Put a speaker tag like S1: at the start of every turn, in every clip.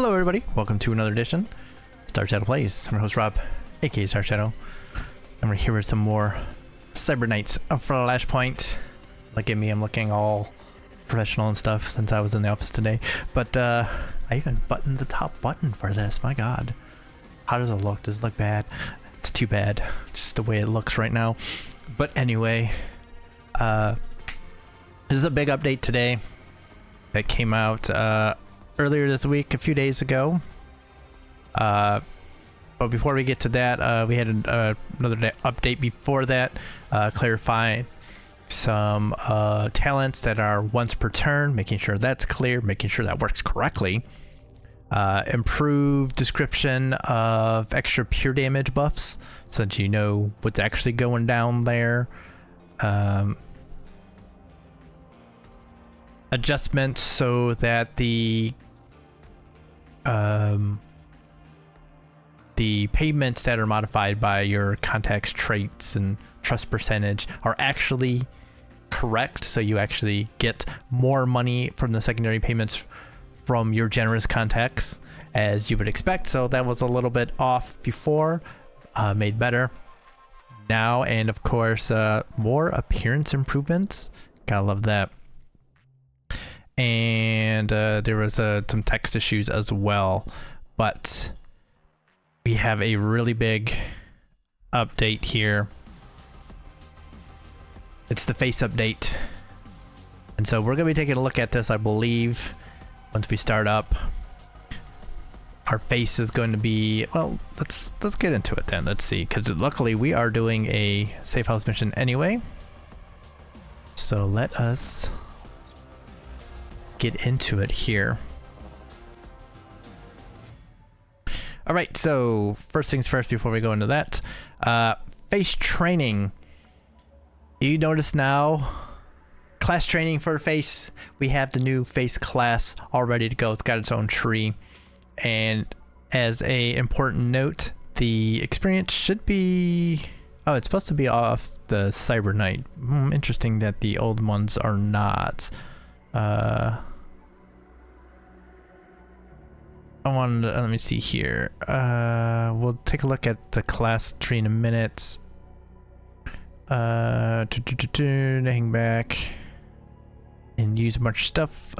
S1: Hello everybody, welcome to another edition Star Shadow Plays. I'm your host Rob, aka Star Shadow, and we're here with some more Cyber Knights of Flashpoint. Look at me, I'm looking all professional and stuff since I was in the office today. But I even buttoned the top button for this, my god. How does it look? Does it look bad? It's too bad, just the way it looks right now. But anyway, this is a big update today that came out earlier this week, a few days ago. But before we get to that, we had another update before that, clarifying some talents that are once per turn, making sure that's clear, making sure that works correctly. Improved description of extra pure damage buffs, so that you know what's actually going down there. Adjustments so that the payments that are modified by your contact's traits and trust percentage are actually correct, so you actually get more money from the secondary payments from your generous contacts as you would expect. So that was a little bit off before, made better now. And of course, more appearance improvements, gotta love that. And there was some text issues as well, but we have a really big update here. It's the face update, and so we're gonna be taking a look at this, I believe, once we start up. Our face is going to be, well, let's get into it then. Let's see, because luckily we are doing a safe house mission anyway, so let us get into it here. All right, so first things first before we go into that, face training. You notice now, class training for face. We have the new face class all ready to go. It's got its own tree, and as a important note, the experience should be, oh, it's supposed to be off the Cyber Knight. Interesting that the old ones are not. Let me see here. We'll take a look at the class tree in a minute. Hang back and use a bunch of stuff.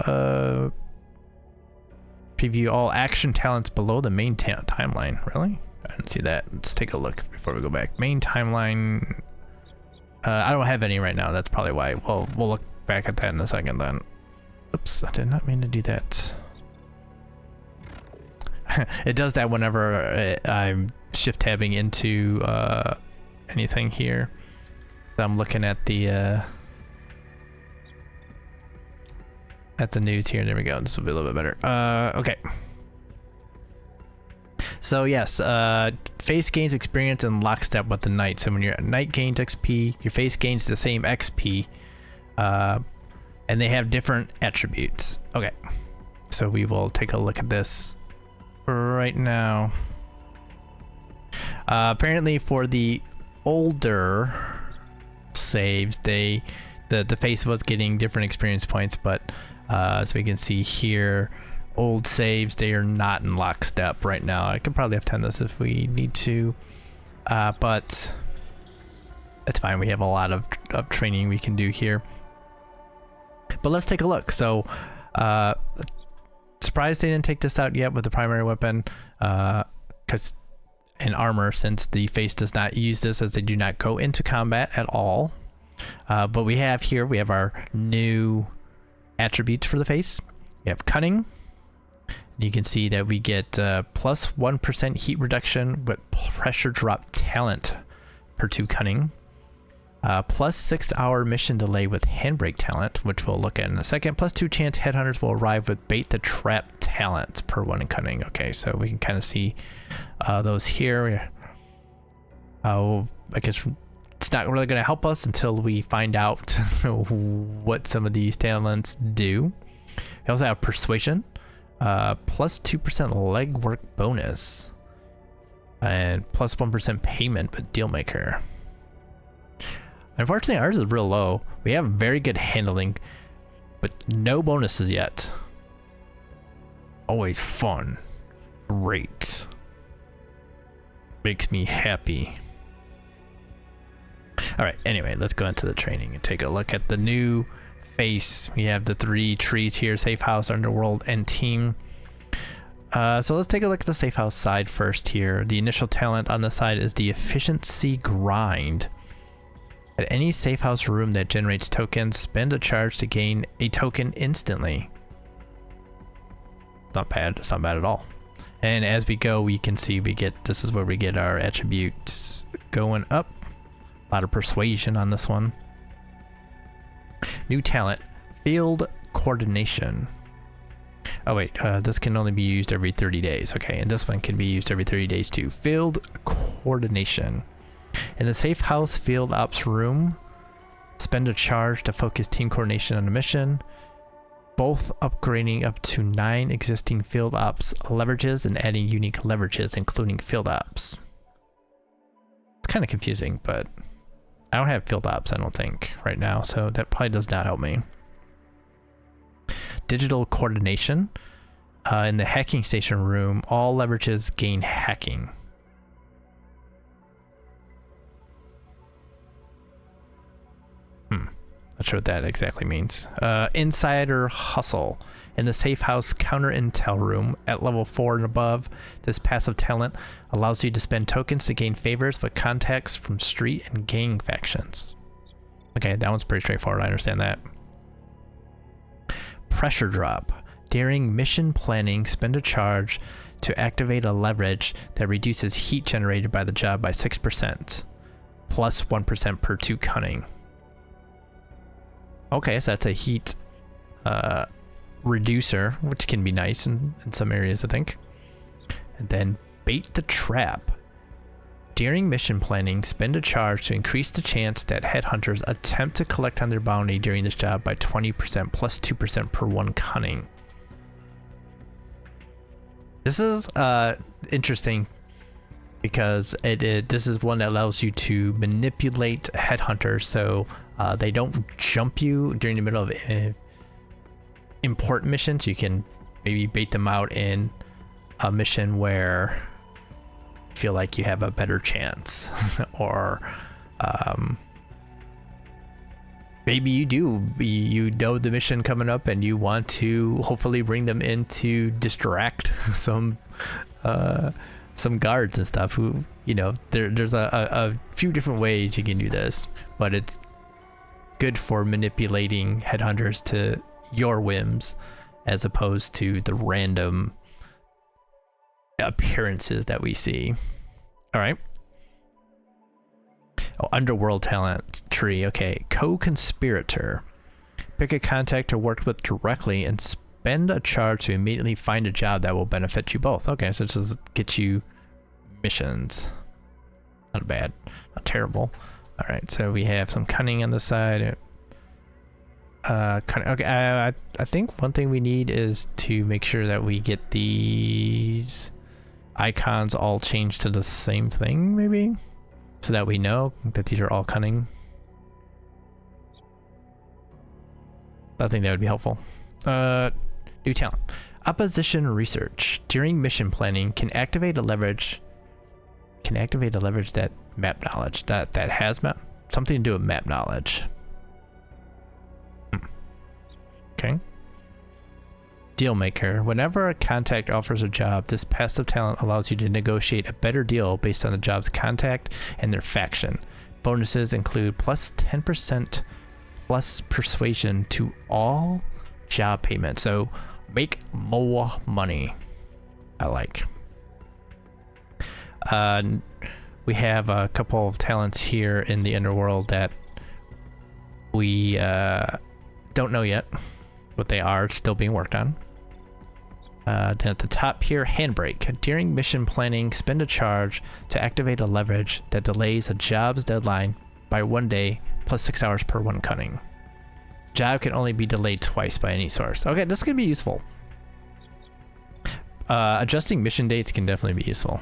S1: Preview all action talents below the main timeline. Really? I didn't see that. Let's take a look before we go back. Main timeline. I don't have any right now. That's probably why. We'll look back at that in a second then. Oops, I did not mean to do that. It does that whenever I'm shift tabbing into anything here. So I'm looking at the news here. There we go. This will be a little bit better. Okay. So yes, face gains experience in lockstep with the knight. So when your knight gains XP, your face gains the same XP, and they have different attributes. Okay. So we will take a look at this right now. Apparently for the older saves, the face was getting different experience points, but so we can see here, old saves, they are not in lockstep right now. I could probably F10 this if we need to, but it's fine. We have a lot of training we can do here, but let's take a look. So surprised they didn't take this out yet with the primary weapon, because in armor, since the face does not use this, as they do not go into combat at all. But we have here, we have our new attributes for the face. We have cunning. You can see that we get plus 1% heat reduction with pressure drop talent per 2 cunning. Plus 6-hour mission delay with handbrake talent, which we'll look at in a second. Plus 2 chance headhunters will arrive with bait the trap talent per 1 in cunning. Okay, so we can kind of see those here. I guess it's not really going to help us until we find out what some of these talents do. We also have persuasion, plus 2% legwork bonus, and plus 1% payment but deal maker. Unfortunately, ours is real low. We have very good handling, but no bonuses yet. Always fun. Great. Makes me happy. Alright, anyway, let's go into the training and take a look at the new face. We have the 3 trees here, Safe House, Underworld, and Team. So let's take a look at the Safe House side first here. The initial talent on the side is the Efficiency Grind. At any Safe House room that generates tokens, spend a charge to gain a token instantly. Not bad, it's not bad at all. And as we go, we can see this is where we get our attributes going up. A lot of persuasion on this one. New talent, Field Coordination. Oh wait, this can only be used every 30 days. Okay, and this one can be used every 30 days too. Field Coordination. In the Safe House Field Ops room, spend a charge to focus team coordination on a mission. Both upgrading up to 9 existing Field Ops leverages and adding unique leverages, including Field Ops. It's kind of confusing, but I don't have Field Ops, I don't think, right now, so that probably does not help me. Digital Coordination. In the Hacking Station room, all leverages gain hacking. Not sure what that exactly means. Insider Hustle. In the Safe House Counter Intel room, at level 4 and above, this passive talent allows you to spend tokens to gain favors with contacts from street and gang factions. Okay, that one's pretty straightforward, I understand that. Pressure Drop. During mission planning, spend a charge to activate a leverage that reduces heat generated by the job by 6%, plus 1% per 2 cunning. Okay, so that's a heat reducer, which can be nice in some areas, I think. And then Bait the Trap. During mission planning, spend a charge to increase the chance that headhunters attempt to collect on their bounty during this job by 20% plus 2% per 1 cunning. This is interesting because this is one that allows you to manipulate headhunters so they don't jump you during the middle of important missions. You can maybe bait them out in a mission where you feel like you have a better chance or maybe you know the mission coming up and you want to hopefully bring them in to distract some guards and stuff who, you know, there's a few different ways you can do this, but it's good for manipulating headhunters to your whims as opposed to the random appearances that we see. All right. Oh, Underworld talent tree. Okay. Co-conspirator. Pick a contact to work with directly and spend a charge to immediately find a job that will benefit you both. Okay, so it just gets you missions. Not bad. Not terrible. All right, so we have some cunning on the side. Okay, I think one thing we need is to make sure that we get these icons all changed to the same thing, maybe, so that we know that these are all cunning. I think that would be helpful. New talent. Opposition research. During mission planning, can activate a leverage that map knowledge. That has something to do with map knowledge. Okay. Deal maker. Whenever a contact offers a job, this passive talent allows you to negotiate a better deal based on the job's contact and their faction. Bonuses include plus 10% plus persuasion to all job payments. So make more money. I like. We have a couple of talents here in the underworld that we don't know yet what they are, still being worked on. Then at the top here, Handbrake. During mission planning, spend a charge to activate a leverage that delays a job's deadline by 1 day plus 6 hours per 1 cunning. Job can only be delayed twice by any source. Okay, this can be useful. Adjusting mission dates can definitely be useful.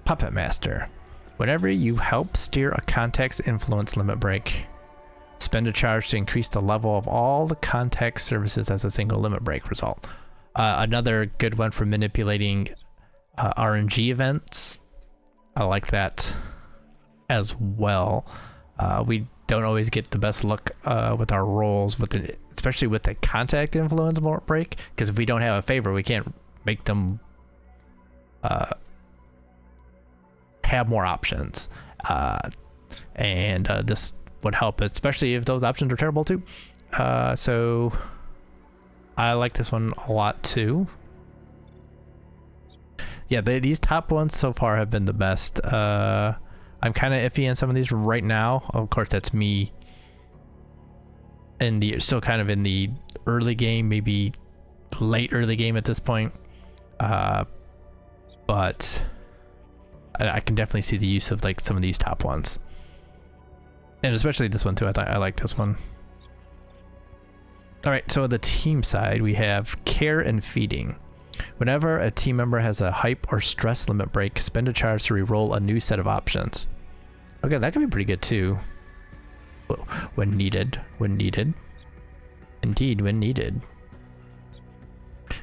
S1: Puppet Master. Whenever you help steer a contact's influence limit break, spend a charge to increase the level of all the contact services as a single limit break result. Another good one for manipulating RNG events. I like that as well. We don't always get the best luck with our rolls, especially with the contact influence break, because if we don't have a favor, we can't make them have more options. And this would help, especially if those options are terrible too. So I like this one a lot too. Yeah, these top ones so far have been the best. I'm kind of iffy on some of these right now. Of course, that's me still kind of in the early game, maybe late early game at this point. But I can definitely see the use of like some of these top ones, and especially this one too. I like this one. All right, so on the team side, we have care and feeding. Whenever a team member has a hype or stress limit break, spend a charge to re-roll a new set of options. Okay, that can be pretty good too. When needed. Indeed, when needed.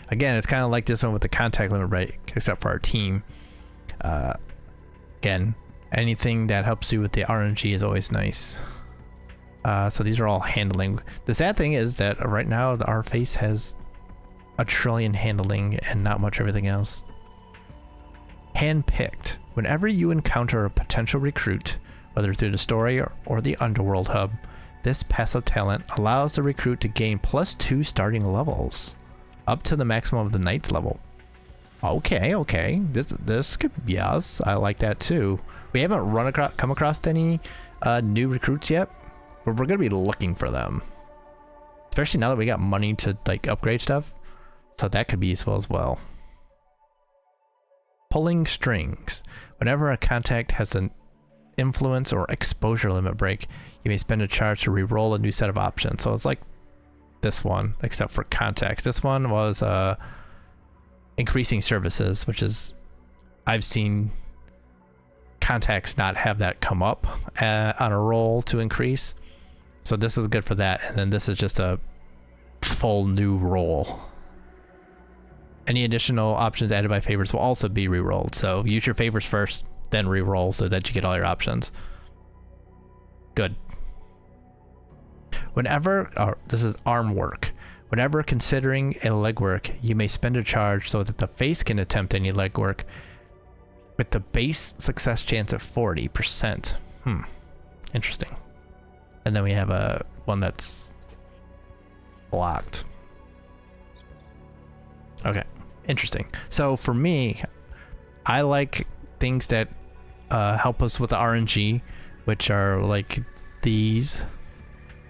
S1: Again, it's kind of like this one with the contact limit break, except for our team. Again, anything that helps you with the RNG is always nice. So these are all handling. The sad thing is that right now our face has a trillion handling and not much everything else. Handpicked. Whenever you encounter a potential recruit, whether through the story or the underworld hub, this passive talent allows the recruit to gain +2 starting levels, up to the maximum of the knight's level. Okay. This could, yes, I like that too. We haven't come across any new recruits yet, but we're gonna be looking for them, especially now that we got money to like upgrade stuff. So that could be useful as well. Pulling strings. Whenever a contact has an influence or exposure limit break, you may spend a charge to re-roll a new set of options. So it's like this one, except for contacts. This one was increasing services, which is, I've seen contacts not have that come up on a roll to increase. So this is good for that. And then this is just a full new roll. Any additional options added by favors will also be re-rolled. So use your favors first, then re-roll so that you get all your options. Good. This is arm work. Whenever considering a legwork, you may spend a charge so that the face can attempt any legwork with the base success chance of 40%. Interesting. And then we have one that's blocked. Okay, interesting. So for me, I like things that help us with the RNG, which are like these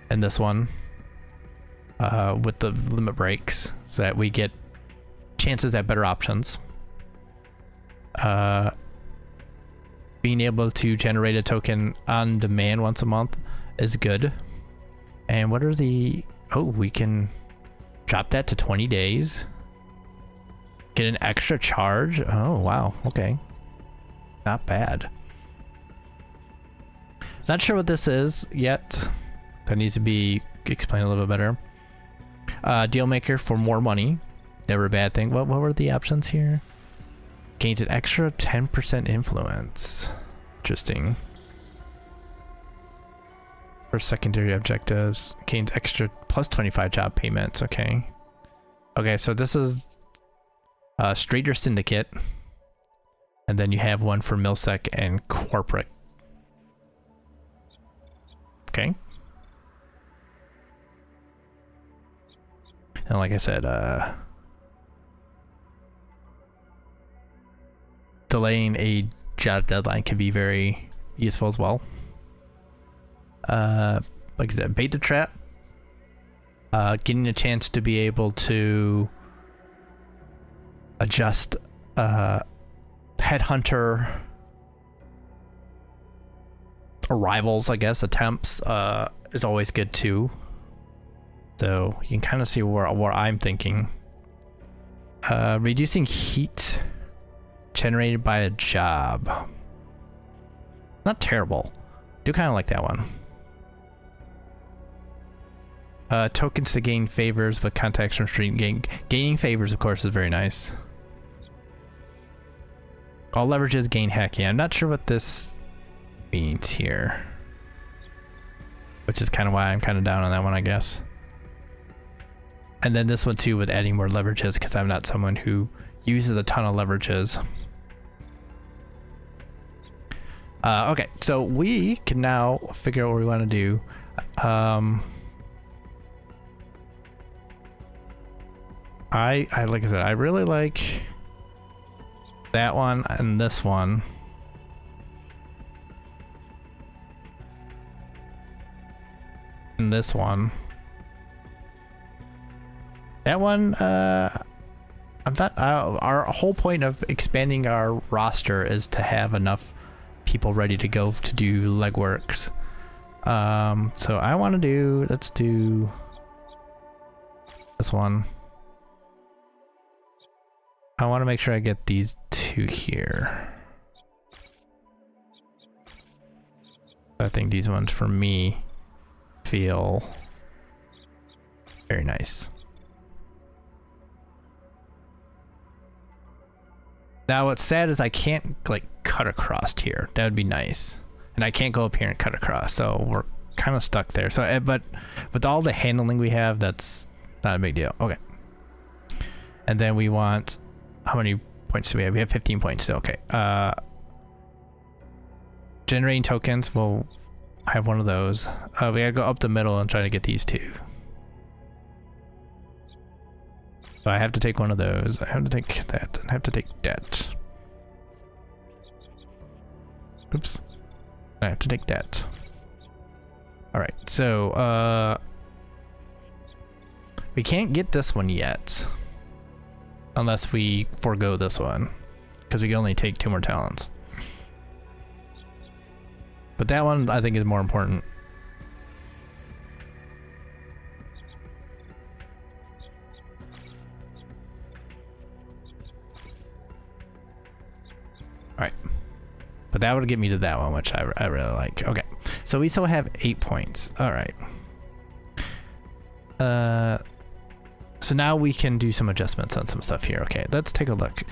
S1: and this one with the limit breaks, so that we get chances at better options. Being able to generate a token on demand once a month is good. And what are we can drop that to 20 days. Get an extra charge. Oh, wow. Okay. Not bad. Not sure what this is yet. That needs to be explained a little bit better. Deal maker for more money. Never a bad thing. What were the options here? Gains an extra 10% influence. Interesting. For secondary objectives. Gains extra +25 job payments. Okay. Okay, so this is Straighter Syndicate, and then you have one for Milsec and Corporate. Okay. And like I said, delaying a job deadline can be very useful as well. Like I said, bait the trap. Getting a chance to be able to adjust headhunter arrivals, I guess, attempts is always good too. So you can kind of see where I'm thinking. Reducing heat generated by a job. Not terrible. Do kind of like that one. Tokens to gain favors, but contacts from street gaining favors, of course, is very nice. All leverages gain hacking. I'm not sure what this means here, which is kind of why I'm kind of down on that one, I guess. And then this one too with adding more leverages, because I'm not someone who uses a ton of leverages. Okay, so we can now figure out what we want to do. I like I said, I really like that one and this one. And this one. That one, I'm not, our whole point of expanding our roster is to have enough people ready to go to do legworks. So I want to do, let's do this one. I want to make sure I get these two here. I think these ones for me feel very nice. Now what's sad is I can't like cut across here. That would be nice. And I can't go up here and cut across, so we're kind of stuck there. So, but with all the handling we have, that's not a big deal. Okay. And then we want, how many points do we have? We have 15 points still. Okay. Generating tokens, we'll have one of those. We gotta go up the middle and try to get these two. So I have to take one of those. I have to take that. I have to take that. Oops. I have to take that. Alright, so we can't get this one yet. Unless we forego this one. Because we can only take 2 more talents. But that one I think is more important. Alright. But that would get me to that one, which I really like. Okay. So we still have 8 points. Alright. So now we can do some adjustments on some stuff here. Okay, let's take a look.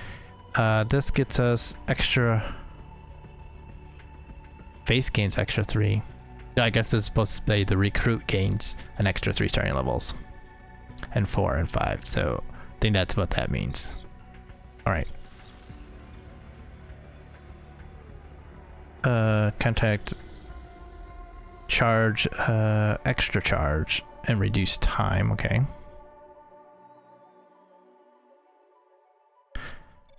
S1: This gets us extra... Face gains extra 3. I guess it's supposed to say the recruit gains an extra 3 starting levels. And 4 and 5. So I think that's what that means. Alright. Contact charge, extra charge and reduce time. Okay.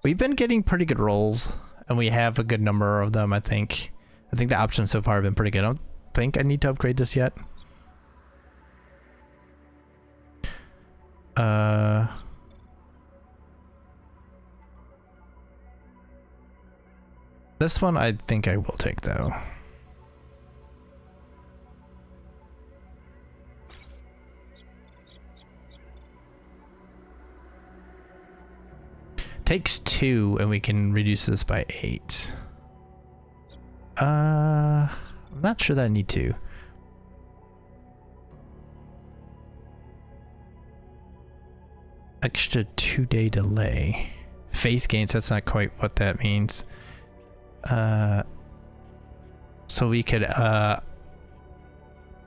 S1: We've been getting pretty good rolls and we have a good number of them. I think the options so far have been pretty good. I don't think I need to upgrade this yet. This one I think I will take though. Takes 2 and we can reduce this by 8. I'm not sure that I need to. Extra 2-day delay. Face gains, that's not quite what that means. So we could, the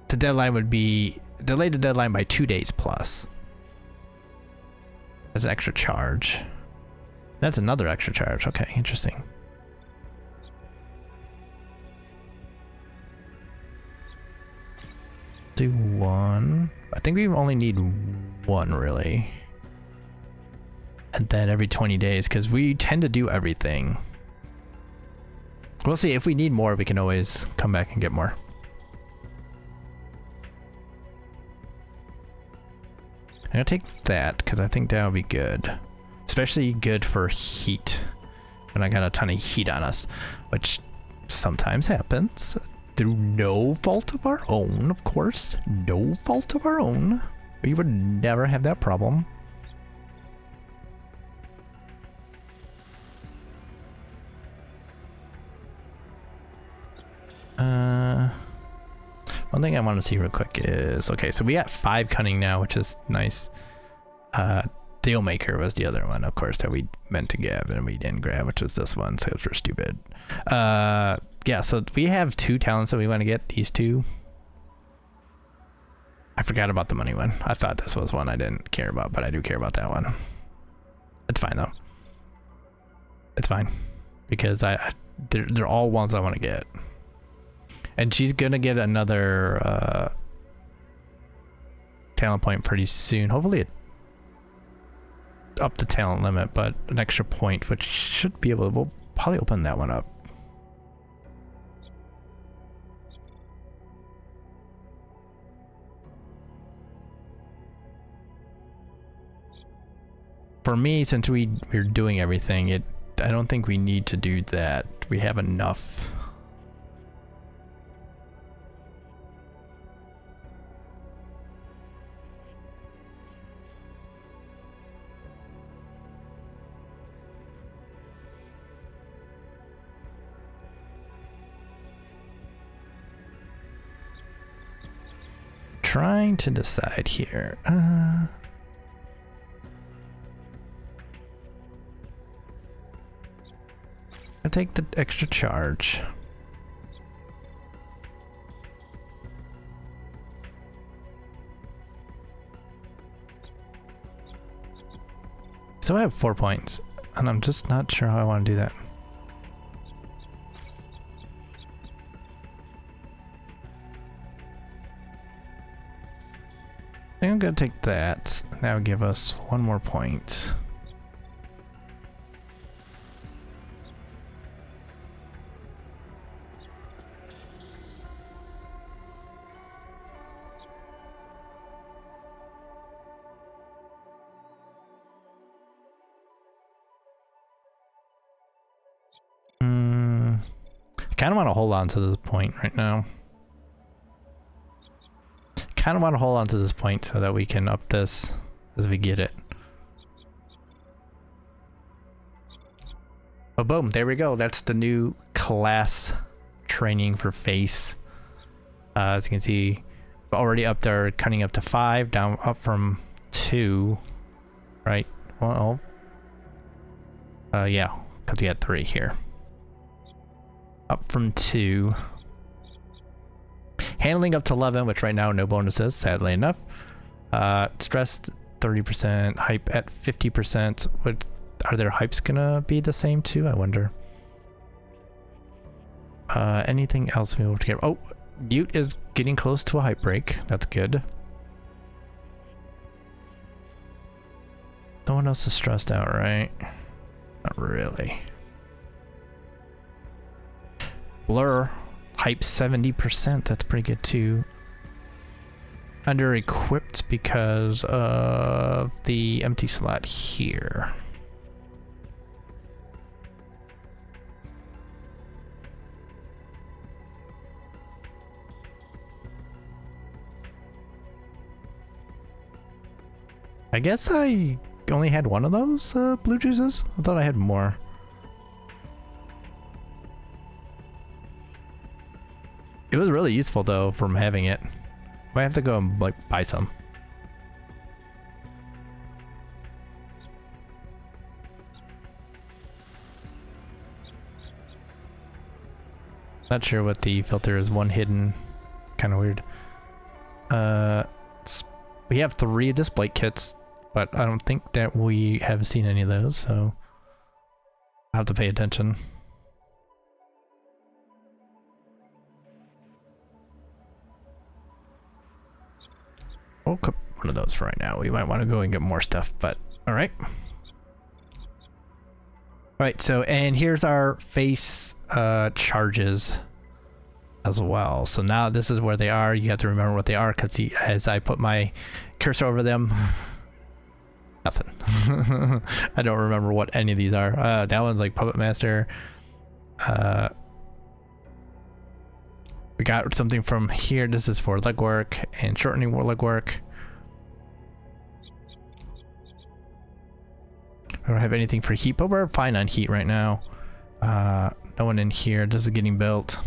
S1: deadline would be, delay the deadline by 2 days plus. That's an extra charge. That's another extra charge. Okay, interesting. Do 1. I think we only need 1 really. And then every 20 days, because we tend to do everything. We'll see. If we need more, we can always come back and get more. I'm gonna take that because I think that would be good. Especially good for heat. When I got a ton of heat on us, which sometimes happens. Through no fault of our own, of course. No fault of our own. We would never have that problem. One thing I want to see real quick is, okay, so we got 5 cunning now, which is nice. Dealmaker was the other one, of course, that we meant to grab and we didn't grab, which is this one, so we're stupid. Yeah, so we have 2 talents that we want to get, these 2. I forgot about the money one. I thought this was one I didn't care about, but I do care about that one. It's fine though. It's fine. Because they're all ones I want to get. And she's gonna get another talent point pretty soon. Hopefully it up the talent limit, but an extra point, which should be able to, we'll probably open that one up. For me, since we're doing everything, I don't think we need to do that. We have enough. Trying to decide here. I'll take the extra charge. So I have 4 points, and I'm just not sure how I want to do that. I think I'm gonna take that. That would give us 1 more point. I kind of want to hold on to this point right now. Kind of want to hold on to this point so that we can up this as we get it. Oh, boom, there we go. That's the new class training for face. As you can see, we've already upped our cunning up to 5, down up from 2, right? Well, yeah, because we had 3 here. Up from 2. Handling up to 11, which right now no bonuses, sadly enough. Stress 30%, hype at 50%. What are their hypes gonna be the same too? I wonder. Anything else we want to get? Oh, mute is getting close to a hype break. That's good. No one else is stressed out, right? Not really. Blur, hype 70%. That's pretty good too. Under equipped because of the empty slot here. I guess I only had one of those blue juices. I thought I had more. It was really useful though from having it. Might have to go and like buy some. Not sure what the filter is. One hidden. Kind of weird. We have 3 display kits, but I don't think that we have seen any of those, so I'll have to pay attention. We'll cook one of those for right now. We might want to go and get more stuff, but all right. All right, so and here's our face charges as well. So now this is where they are. You have to remember what they are because as I put my cursor over them, nothing. I don't remember what any of these are. That one's like Puppet Master. We got something from here. This is for legwork and shortening legwork. I don't have anything for heat, but we're fine on heat right now. No one in here. This is getting built.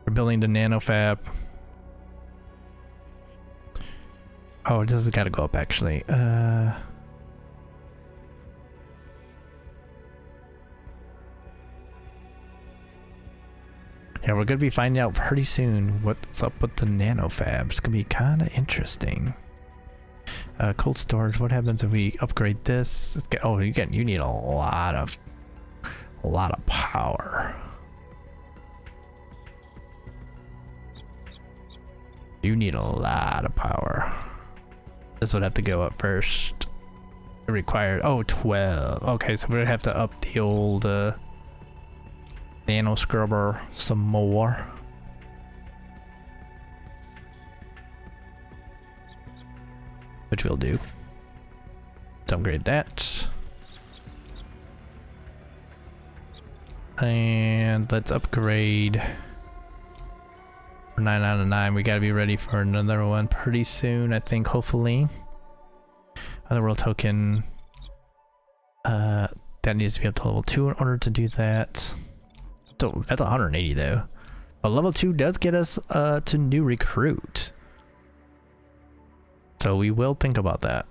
S1: We're building the nanofab. Oh, this has got to go up actually. Yeah, we're gonna be finding out pretty soon what's up with the nanofab. It's gonna be kind of interesting. Cold storage. What happens if we upgrade this? Let's get, oh, you need a lot of power. You need a lot of power. This would have to go up first. It required, oh, 12. Okay, so we're gonna have to up the old nano scrubber some more. Which we'll do. Let's upgrade that. And let's upgrade. 9 out of 9. We gotta be ready for another one pretty soon, I think, hopefully. Otherworld token. That needs to be up to level 2 in order to do that. So that's 180 though. But level 2 does get us to new recruit. So we will think about that.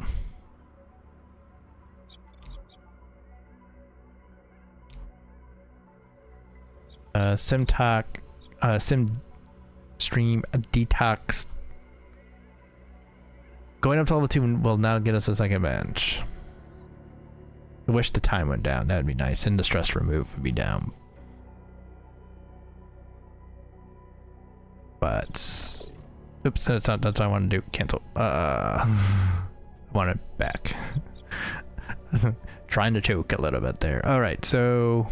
S1: Sim stream detox. Going up to level 2 will now get us a second bench. I wish the time went down. That'd be nice. And the stress remove would be down. But oops, that's what I want to do. Cancel. I want it back. Trying to choke a little bit there. All right, so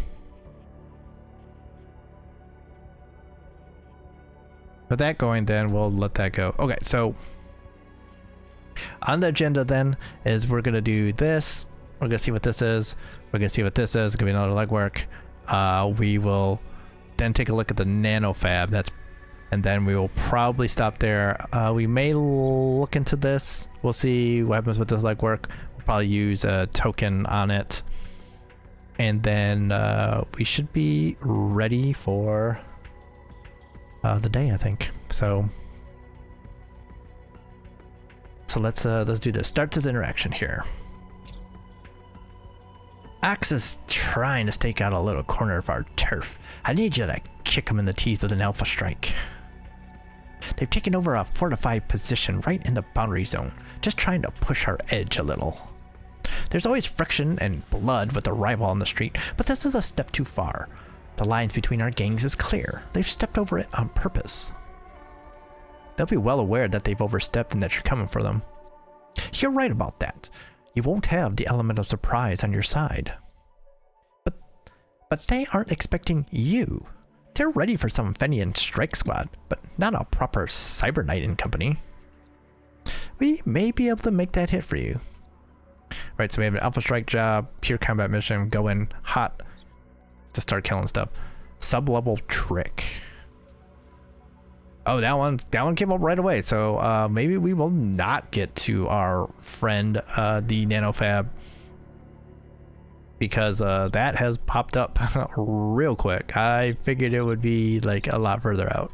S1: with that going, then we'll let that go. Okay, so on the agenda then is we're gonna do this. We're gonna see what this is. We're gonna see what this is. It's gonna be another legwork. We will then take a look at the nanofab. And then we will probably stop there. We may look into this. We'll see what happens with this legwork. We'll probably use a token on it. And then we should be ready for the day, I think. So let's do this. Start this interaction here. Axe is trying to stake out a little corner of our turf. I need you to kick him in the teeth with an alpha strike. They've taken over a fortified position right in the boundary zone, just trying to push our edge a little. There's always friction and blood with a rival on the street, but this is a step too far. The lines between our gangs is clear. They've stepped over it on purpose. They'll be well aware that they've overstepped and that you're coming for them. You're right about that. You won't have the element of surprise on your side. But they aren't expecting you. They're ready for some Fenian strike squad, but not a proper Cyber Knight and company. We may be able to make that hit for you. Right, so we have an alpha strike job, pure combat mission, go in hot to start killing stuff. Sub-level trick. Oh, that one came up right away. So maybe we will not get to our friend, the nanofab, because that has popped up real quick. I figured it would be like a lot further out.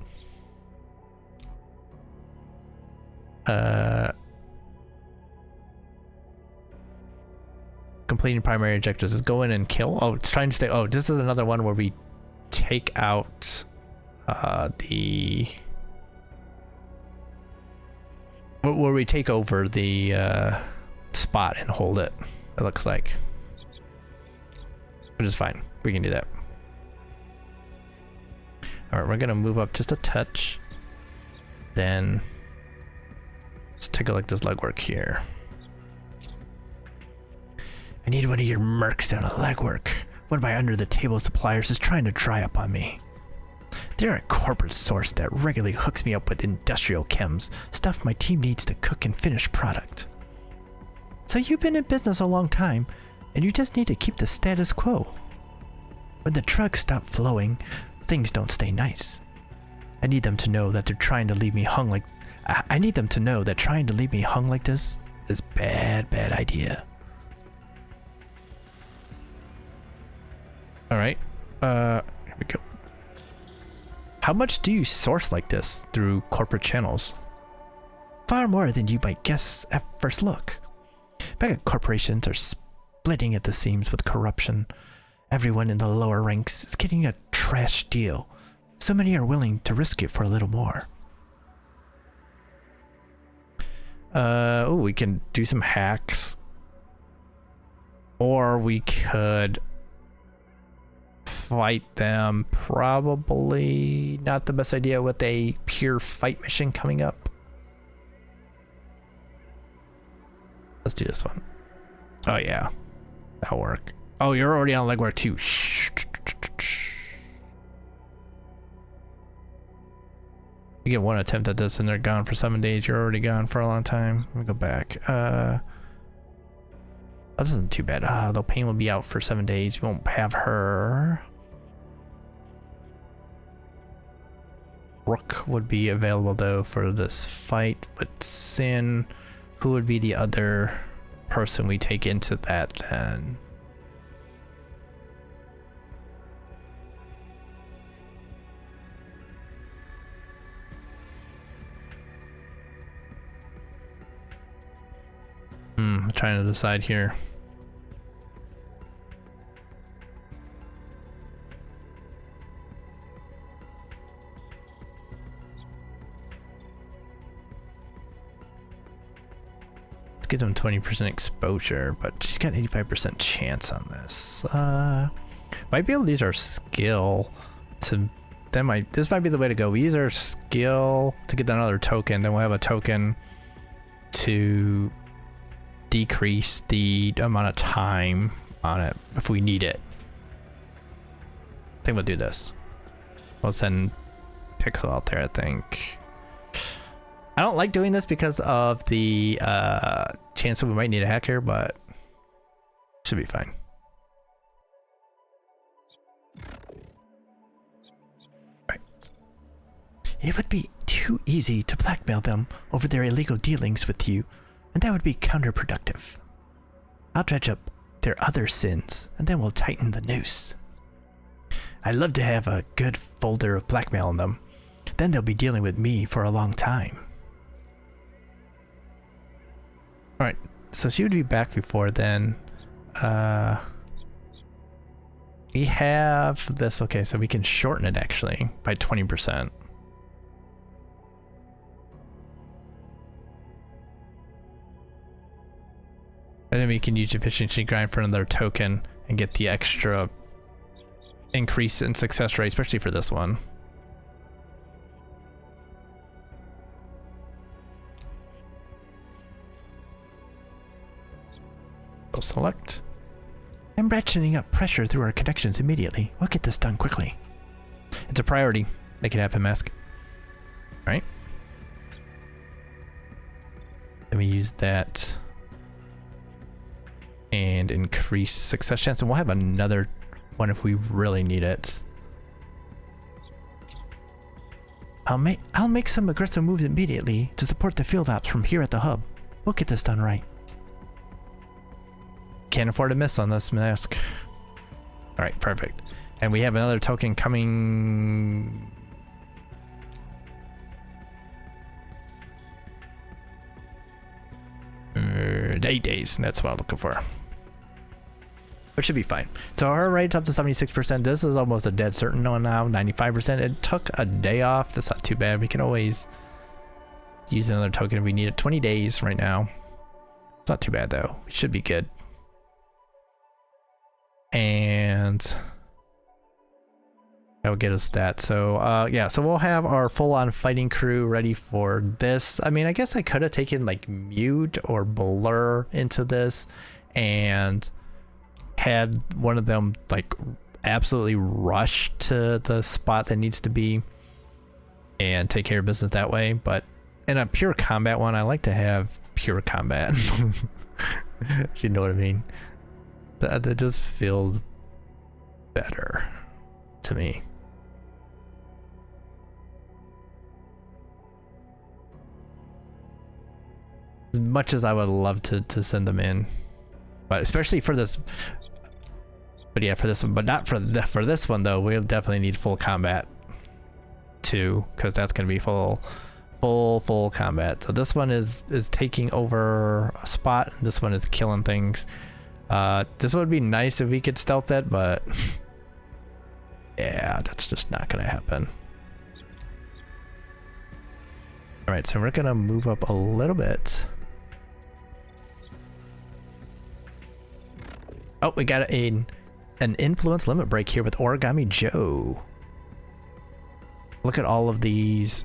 S1: Completing primary objectives is go in and kill. Oh, it's trying to stay. Oh, this is another one where we take out where we take over the spot and hold it. It looks like. Which is fine. We can do that. Alright, we're gonna move up just a touch. Then let's take a look at this legwork here. I need one of your mercs down at legwork. One of my under the table suppliers is trying to dry up on me. They're a corporate source that regularly hooks me up with industrial chems, stuff my team needs to cook and finish product. So you've been in business a long time, and you just need to keep the status quo. When the drugs stop flowing, things don't stay nice. I need them to know that they're trying to leave me hung like... I need them to know that trying to leave me hung like this is bad idea. Alright, here we go. How much do you source like this through corporate channels? Far more than you might guess at first look. Mega corporations are splitting at the seams with corruption. Everyone in the lower ranks is getting a trash deal. So many are willing to risk it for a little more. Oh, we can do some hacks. Or we could fight them. Probably not the best idea with a pure fight mission coming up. Let's do this one. Oh yeah, that'll work. Oh, you're already on Legwork too. You get one attempt at this and they're gone for 7 days. You're already gone for a long time. Let me go back. This isn't too bad. Though Pain will be out for 7 days. You won't have her. Rook would be available though for this fight with Sin. Who would be the other person we take into that then? I'm trying to decide here. Let's give them 20% exposure, but she's got 85% chance on this. Might be able to use our skill to. This might be the way to go. We use our skill to get another token, then we'll have a token to decrease the amount of time on it if we need it. I think we'll do this. We'll send Pixel out there, I think. I don't like doing this because of the chance that we might need a hacker, but should be fine. Right. It would be too easy to blackmail them over their illegal dealings with you, and that would be counterproductive. I'll dredge up their other sins, and then we'll tighten the noose. I'd love to have a good folder of blackmail on them. Then they'll be dealing with me for a long time. Alright, so she would be back before then. We have this, okay, so we can shorten it actually by 20%. And then we can use efficiency grind for another token and get the extra increase in success rate, especially for this one. We'll select. I'm ratcheting up pressure through our connections immediately. We'll get this done quickly. It's a priority. Make it happen, Mask. Alright. Let me use that and increase success chance, and we'll have another one if we really need it. I'll make some aggressive moves immediately to support the field ops from here at the hub. We'll get this done right. Can't afford to miss on this, Mask. Alright, perfect. And we have another token coming. 8 days, that's what I'm looking for. Which should be fine. So our rate's up to 76%. This is almost a dead certain one now, 95%. It took a day off. That's not too bad. We can always use another token if we need it. 20 days right now. It's not too bad though. We should be good. And that will get us that. So yeah, so we'll have our full-on fighting crew ready for this. I mean, I guess I could have taken like mute or blur into this and had one of them like absolutely rush to the spot that needs to be and take care of business that way. But in a pure combat one, I like to have pure combat. If you know what I mean. That just feels better to me. As much as I would love to send them in, but especially for this. But yeah, for this one, but not for this one though. We'll definitely need full combat 2, because that's going to be full combat. So this one is taking over a spot. This one is killing things. This would be nice if we could stealth it, but yeah, that's just not going to happen. All right, so we're going to move up a little bit. Oh, we got an influence limit break here with Origami Joe. Look at all of these.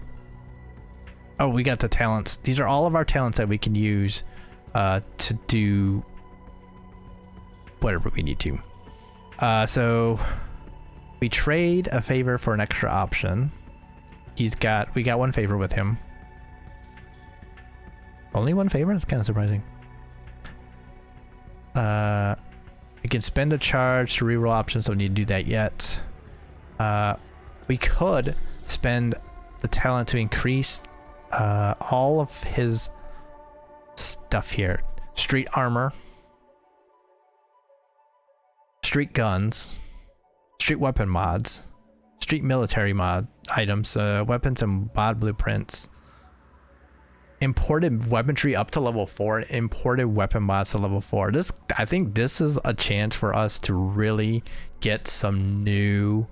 S1: Oh, we got the talents. These are all of our talents that we can use to do whatever we need to. So we trade a favor for an extra option. We got one favor with him. Only one favor? That's kind of surprising. We can spend a charge to reroll options, don't need to do that yet. We could spend the talent to increase all of his stuff here. Street armor, street guns, street weapon mods, street military mod items, weapons and mod blueprints, imported weaponry up to level 4, imported weapon mods to level 4. I think this is a chance for us to really get some new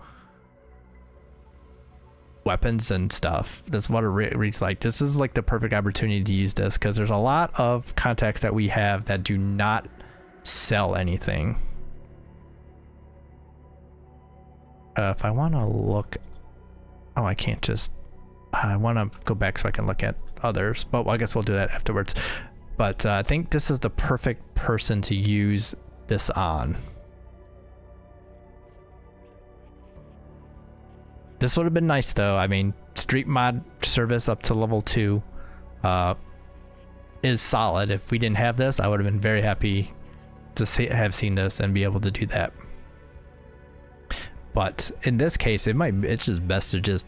S1: weapons and stuff. That's what it reads like. This is like the perfect opportunity to use this, because there's a lot of contacts that we have that do not sell anything. If I want to look, oh, I can't just, I want to go back so I can look at others, but I guess we'll do that afterwards. But I think this is the perfect person to use this on. This would have been nice though. I mean, street mod service up to level 2 is solid. If we didn't have this, I would have been very happy to have seen this and be able to do that. But in this case, it's just best to just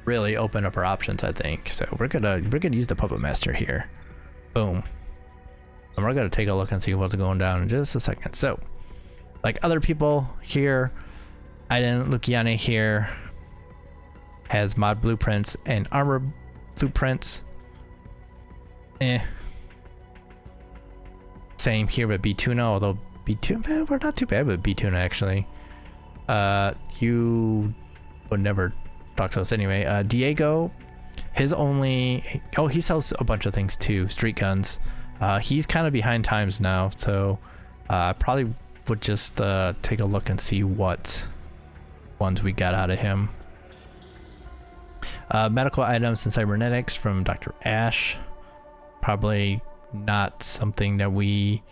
S1: really open up our options, I think. So we're gonna use the Puppet Master here. Boom. And we're gonna take a look and see what's going down in just a second. So, like other people here, Aiden Luciani here has mod blueprints and armor blueprints. Same here with B-Tuna, although B-Tuna, we're not too bad with B-Tuna actually. You would never talk to us anyway. Diego, his only, oh, he sells a bunch of things too, street guns. He's kind of behind times now, so I probably would just take a look and see what ones we got out of him. Medical items and cybernetics from Dr. Ash. Probably not something that we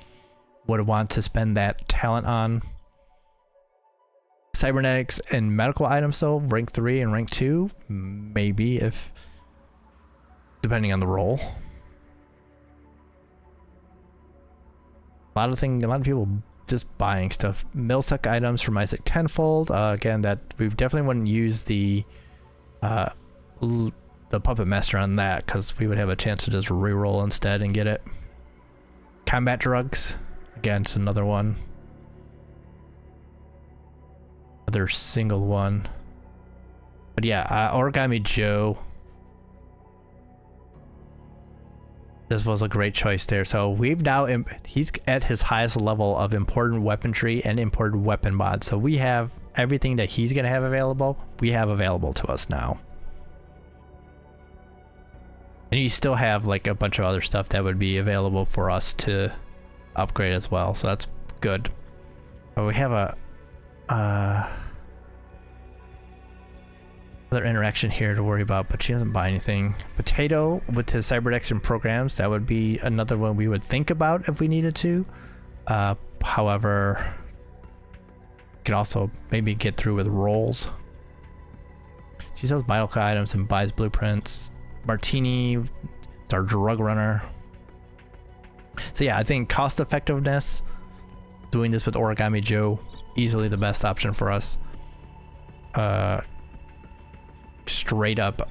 S1: would want to spend that talent on. Cybernetics and medical items though, rank 3 and rank 2, maybe, if depending on the role. A lot of people just buying stuff. Milsec items from Isaac Tenfold. Again, that we definitely wouldn't use the Puppet Master on that, because we would have a chance to just reroll instead and get it. Combat drugs, again, it's another one. Another single one. But yeah, Origami Joe. This was a great choice there. So we've now, he's at his highest level of important weaponry and imported weapon mods. So we have everything that he's going to have available, we have available to us now. And you still have like a bunch of other stuff that would be available for us to upgrade as well. So that's good. But we have a other interaction here to worry about, but she doesn't buy anything. Potato with his cybernetics and programs, that would be another one we would think about if we needed to. However, could also maybe get through with rolls. She sells medical items and buys blueprints. Martini, it's our drug runner. So yeah, I think cost effectiveness, doing this with Origami Joe, easily the best option for us. Straight up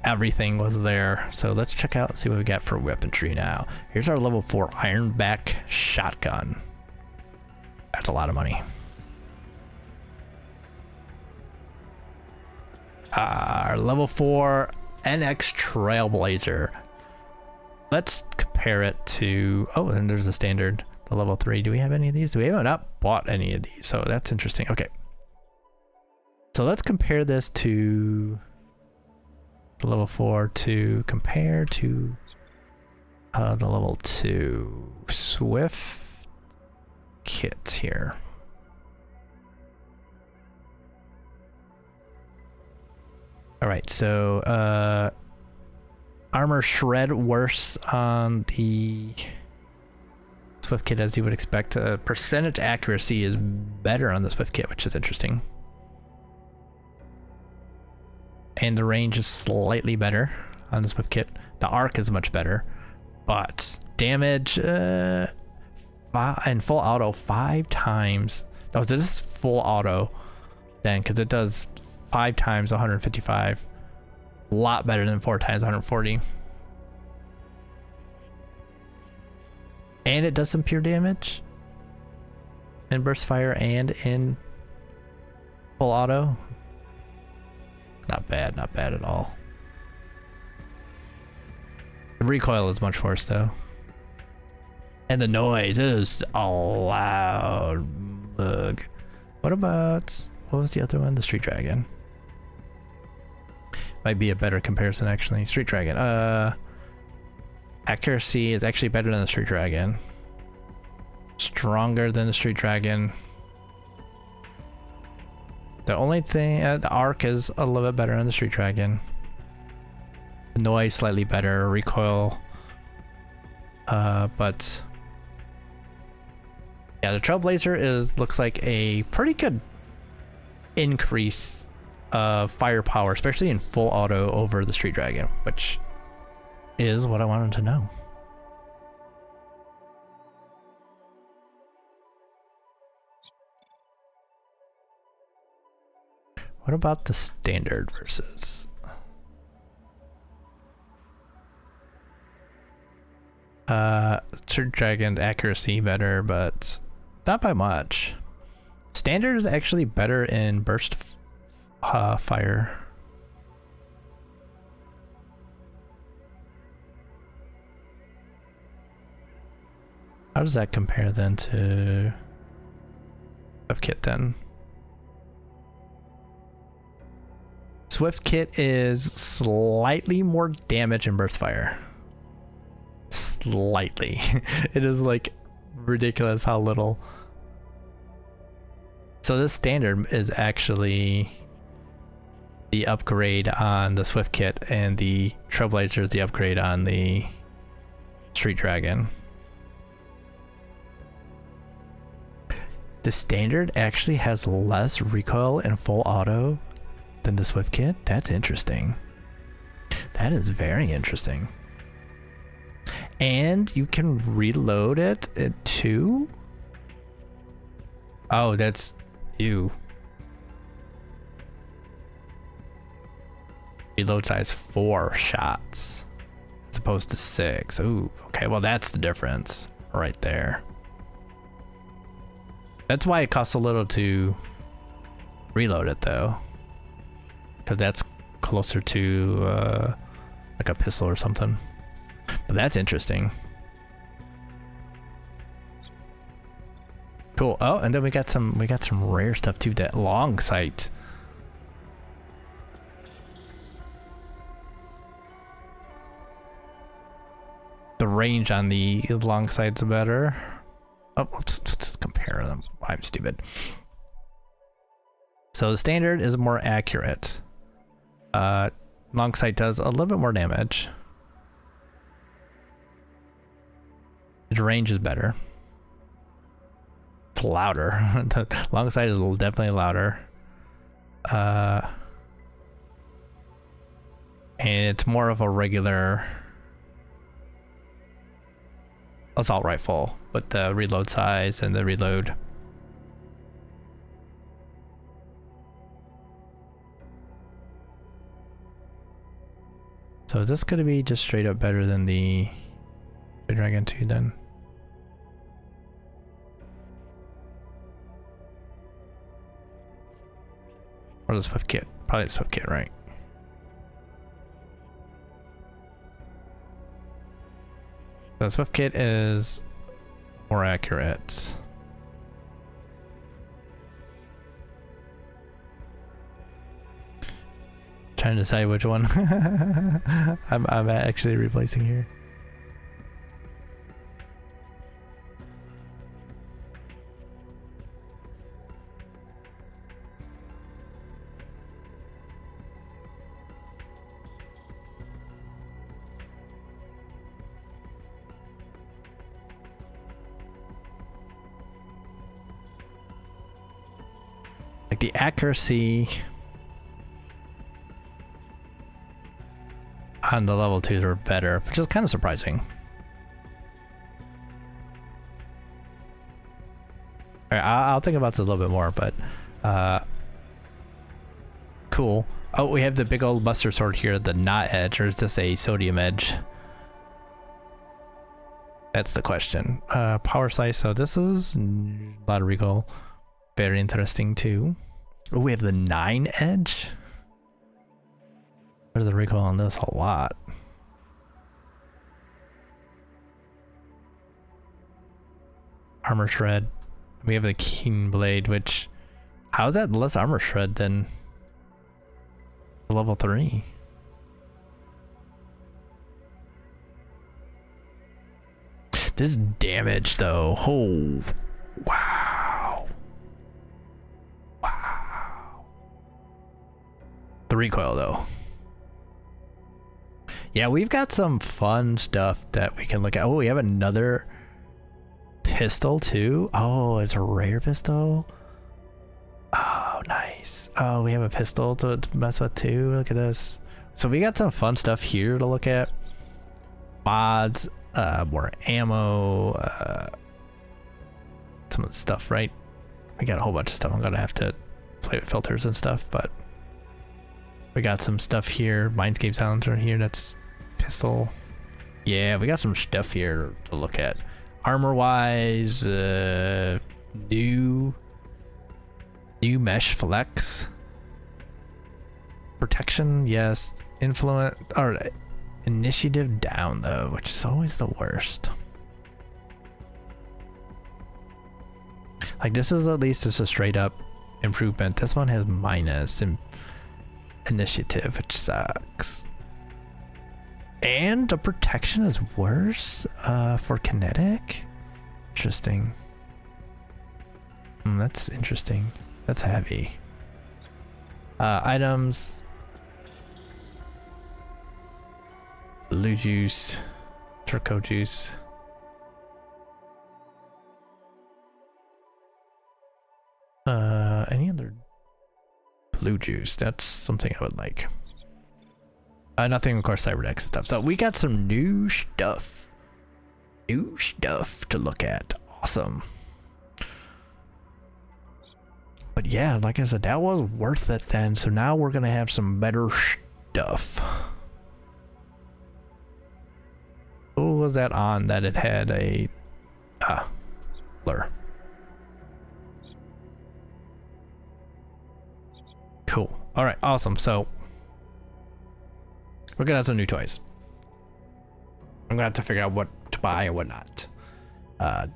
S1: everything was there. So let's check out and see what we got for weaponry now. Here's our level 4 Ironback shotgun. That's a lot of money. our level 4 NX Trailblazer. Let's compare it to, oh, and there's a standard, the level 3. Do we have any of these? We haven't not bought any of these, so that's interesting. Okay. So let's compare this to the level 4 to compare to the level 2 Swift kit here. All right, so armor shred worse on the Swift kit as you would expect. Percentage accuracy is better on the Swift kit, which is interesting. And the range is slightly better on the Swift kit. The arc is much better, but damage and full auto 5 times. Oh, this is full auto then, because it does 5 times 155. A lot better than 4 times 140. And it does some pure damage in burst fire and in full auto. Not bad at all. The recoil is much worse though. And the noise, it is a loud bug. What was the other one? The Street Dragon. Might be a better comparison actually. Street Dragon. Accuracy is actually better than the Street Dragon. Stronger than the Street Dragon. The only thing, the arc is a little bit better on the Street Dragon. The noise slightly better, recoil, but yeah, the Trailblazer looks like a pretty good increase of firepower, especially in full auto over the Street Dragon, which is what I wanted to know. What about the standard versus? Street Dragon accuracy better, but not by much. Standard is actually better in burst fire. How does that compare then to Swift kit then? Swift kit is slightly more damage in burst fire. Slightly. It is like ridiculous how little. So this standard is actually the upgrade on the Swift kit, and the Trailblazer is the upgrade on the Street Dragon. The standard actually has less recoil and full auto than the Swift kit. That's interesting. That is very interesting. And you can reload it too? Oh, that's you. Reload size 4 shots as opposed to 6. Ooh, okay, well that's the difference right there. That's why it costs a little to reload it though, because that's closer to like a pistol or something. But that's interesting. Cool. Oh, and then we got some rare stuff too. That long sight. The range on the long sight's better. Oh, let's compare them. I'm stupid. So the standard is more accurate. Long sight does a little bit more damage. The range is better. It's louder. The long sight is definitely louder. And it's more of a regular assault rifle with the reload size and the reload. So is this going to be just straight up better than the Dragon 2 then? Or the Swift kit? Probably the Swift kit, right? The Swift kit is more accurate. Trying to decide which one I'm actually replacing here. Like the accuracy on the level 2s are better, which is kind of surprising. Alright, I'll think about this a little bit more, but cool. Oh, we have the big old buster sword here, the not edge, or is this a sodium edge? That's the question. Power slice, so this is a lot of recoil. Very interesting too. Oh, we have the 9 edge. There's the recoil on this a lot. Armor shred. We have the keen blade, which how is that less armor shred than level 3? This damage though. Oh wow. Wow. The recoil though. Yeah, we've got some fun stuff that we can look at. Oh, we have another pistol too. Oh, it's a rare pistol. Oh, nice. Oh, we have a pistol to mess with too. Look at this. So we got some fun stuff here to look at. Mods, more ammo, some of the stuff, right? We got a whole bunch of stuff. I'm gonna have to play with filters and stuff, but we got some stuff here. Mindscape silencer here. That's pistol. Yeah, we got some stuff here to look at. Armor wise, new mesh flex. Protection, yes. Influence or initiative down though, which is always the worst. Like this is at least just a straight up improvement. This one has minus initiative, which sucks. And the protection is worse for kinetic. Interesting. That's interesting. That's heavy. Items. Blue juice. Turco juice. Any other blue juice? That's something I would like. Nothing, of course, Cyberdex stuff. So we got some new stuff. New stuff to look at. Awesome. But yeah, like I said, that was worth it then. So now we're going to have some better stuff. What was that on that it had a blur? Cool. All right, awesome. So we're gonna have some new toys. I'm gonna have to figure out what to buy and what not.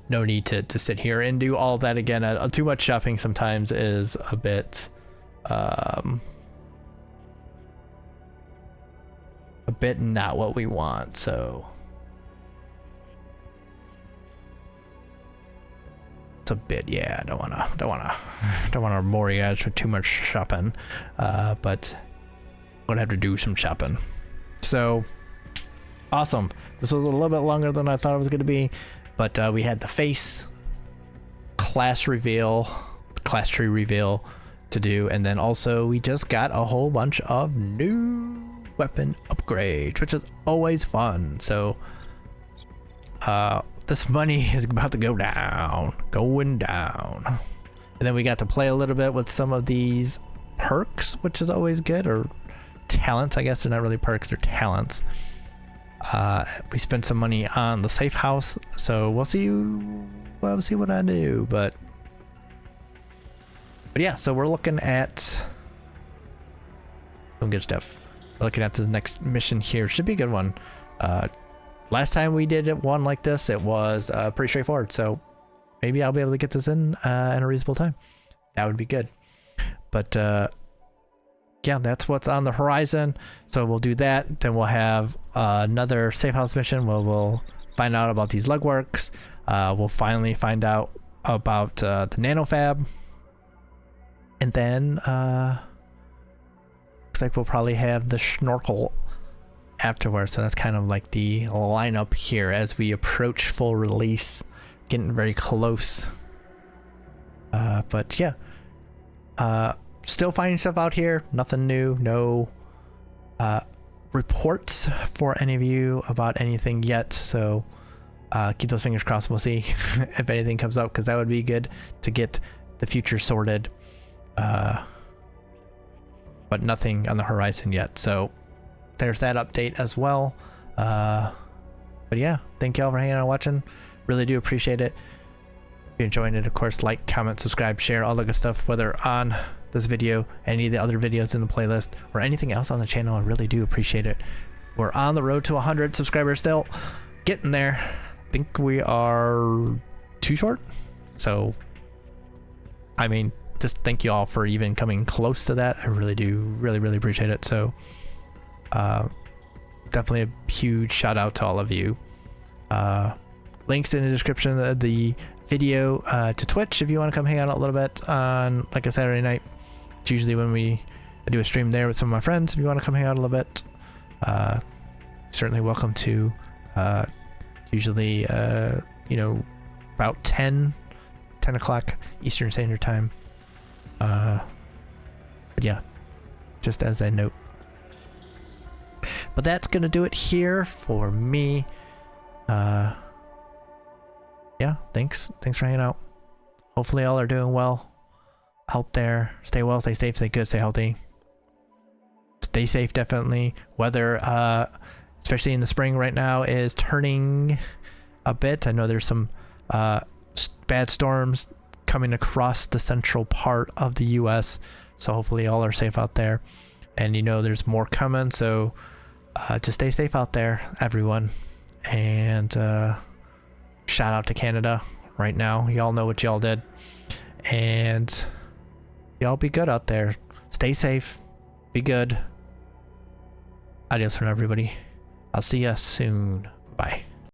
S1: No need to sit here and do all that again. Too much shopping sometimes is a bit not what we want. So it's a bit, yeah. I don't wanna bore you guys with too much shopping. But I'm gonna have to do some shopping. So awesome. This was a little bit longer than I thought it was going to be, but we had the face class tree reveal to do, and then also we just got a whole bunch of new weapon upgrades, which is always fun. So this money is about to going down, and then we got to play a little bit with some of these perks, which is always good, or talents. I guess they're not really perks, they're talents. We spent some money on the safe house, so we'll see what I do, but yeah, so we're looking at some good stuff. Looking at this next mission here, should be a good one. last time we did one like this, it was pretty straightforward. So maybe I'll be able to get this in a reasonable time. That would be good. But yeah, that's what's on the horizon. So we'll do that. Then we'll have another safe house mission where we'll find out about these legworks. We'll finally find out about the nanofab. And then looks like we'll probably have the snorkel afterwards. So that's kind of like the lineup here as we approach full release, getting very close. But yeah, still finding stuff out here. Nothing new. No reports for any of you about anything yet. So keep those fingers crossed. We'll see if anything comes up, because that would be good to get the future sorted. But nothing on the horizon yet. So there's that update as well. But yeah, thank y'all for hanging out and watching. Really do appreciate it. If you're enjoying it, of course, like, comment, subscribe, share, all the good stuff, whether on this video, any of the other videos in the playlist, or anything else on the channel. I really do appreciate it. We're on the road to 100 subscribers still. Getting there. I think we are too short. So, I mean, just thank you all for even coming close to that. I really do really appreciate it. So definitely a huge shout out to all of you. Links in the description of the video to Twitch if you want to come hang out a little bit on like a Saturday night. It's usually when I do a stream there with some of my friends. If you want to come hang out a little bit, certainly welcome to. Usually you know, about 10 o'clock Eastern Standard Time. But yeah, just as a note. But that's gonna do it here for me. Yeah, thanks for hanging out. Hopefully all are doing well out there. Stay well, stay safe, stay good, stay healthy. Stay safe, definitely. Weather, especially in the spring right now, is turning a bit. I know there's some bad storms coming across the central part of the US, so hopefully all are safe out there. And you know there's more coming, so just stay safe out there, everyone. And shout out to Canada right now. Y'all know what y'all did, and y'all be good out there. Stay safe, be good. Adios from everybody. I'll see ya soon. Bye.